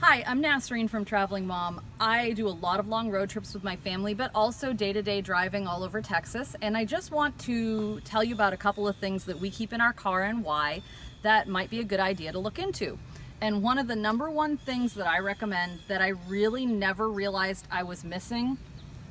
Hi, I'm Nasreen from Traveling Mom. I do a lot of long road trips with my family, but also day-to-day driving all over Texas. And I just want to tell you about a couple of things that we keep in our car and why that might be a good idea to look into. And one of the number one things that I recommend that I really never realized I was missing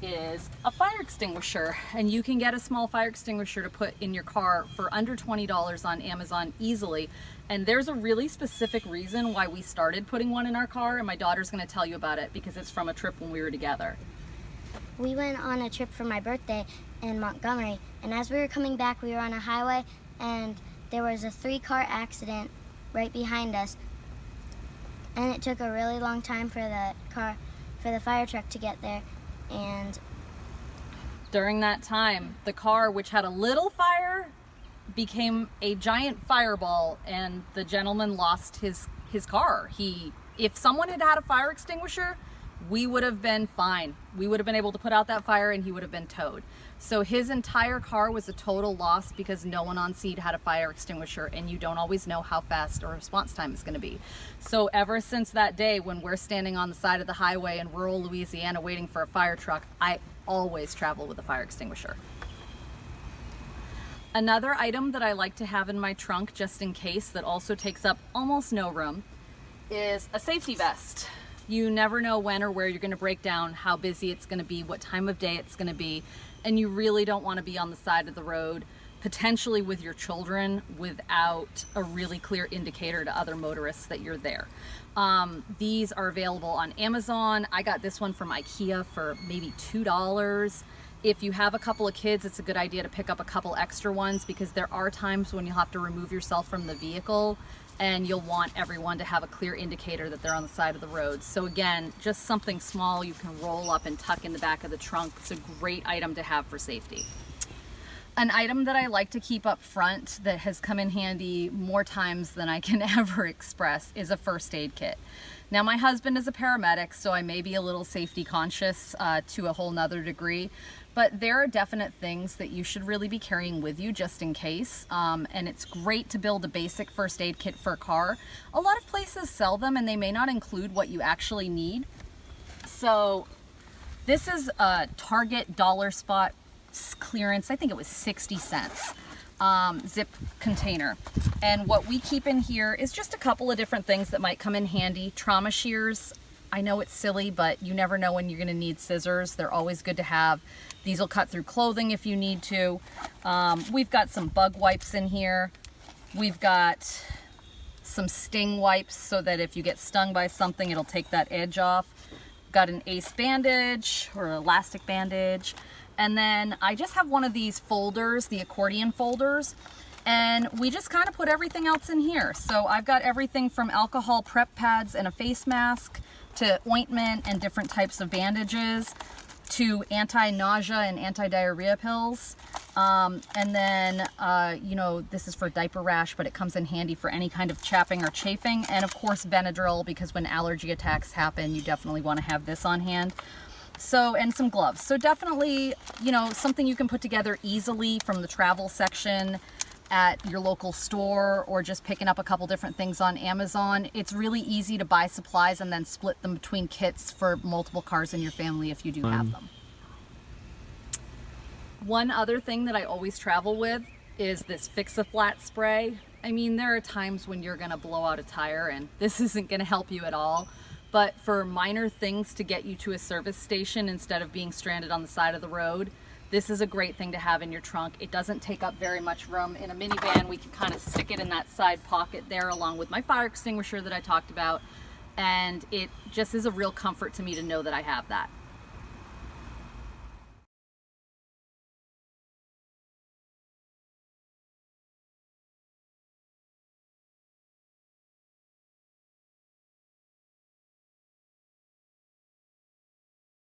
is a fire extinguisher. And you can get a small fire extinguisher to put in your car for under $20 on Amazon easily. And there's a really specific reason why we started putting one in our car, and my daughter's going to tell you about it because it's from a trip when we were together. We went on a trip for my birthday in Montgomery, and as we were coming back, we were on a highway, and there was a 3-car accident right behind us, and it took a really long time for the fire truck to get there. And during that time, the car, which had a little fire, became a giant fireball, and the gentleman lost his car. If someone had had a fire extinguisher, we would have been fine. We would have been able to put out that fire and he would have been towed. So his entire car was a total loss because no one on scene had a fire extinguisher, and you don't always know how fast a response time is going to be. So ever since that day, when we're standing on the side of the highway in rural Louisiana waiting for a fire truck, I always travel with a fire extinguisher. Another item that I like to have in my trunk just in case, that also takes up almost no room, is a safety vest. You never know when or where you're going to break down, how busy it's going to be, what time of day it's going to be, and you really don't want to be on the side of the road, potentially with your children, without a really clear indicator to other motorists that you're there. These are available on Amazon. I got this one from IKEA for maybe $2. If you have a couple of kids, it's a good idea to pick up a couple extra ones, because there are times when you'll have to remove yourself from the vehicle and you'll want everyone to have a clear indicator that they're on the side of the road. So again, just something small you can roll up and tuck in the back of the trunk. It's a great item to have for safety. An item that I like to keep up front that has come in handy more times than I can ever express is a first aid kit. Now, my husband is a paramedic, so I may be a little safety conscious to a whole nother degree, but there are definite things that you should really be carrying with you just in case. And it's great to build a basic first aid kit for a car. A lot of places sell them and they may not include what you actually need. So this is a Target dollar spot clearance. I think it was 60 cents. Zip container, and what we keep in here is just a couple of different things that might come in handy. Trauma shears. I know it's silly, but you never know when you're going to need scissors. They're always good to have. These will cut through clothing if you need to. We've got some bug wipes in here. We've got some sting wipes so that if you get stung by something, it'll take that edge off. Got an ace bandage or elastic bandage. And then I just have one of these folders, the accordion folders, and we just kind of put everything else in here. So I've got everything from alcohol prep pads and a face mask to ointment and different types of bandages to anti-nausea and anti-diarrhea pills. And then, this is for diaper rash, but it comes in handy for any kind of chapping or chafing. And of course, Benadryl, because when allergy attacks happen, you definitely want to have this on hand. So, and some gloves. So definitely, something you can put together easily from the travel section at your local store, or just picking up a couple different things on Amazon. It's really easy to buy supplies and then split them between kits for multiple cars in your family if you do have them. One other thing that I always travel with is this Fix-A-Flat spray. I mean, there are times when you're gonna blow out a tire and this isn't gonna help you at all. But for minor things to get you to a service station instead of being stranded on the side of the road, this is a great thing to have in your trunk. It doesn't take up very much room. In a minivan, we can kind of stick it in that side pocket there along with my fire extinguisher that I talked about. And it just is a real comfort to me to know that I have that.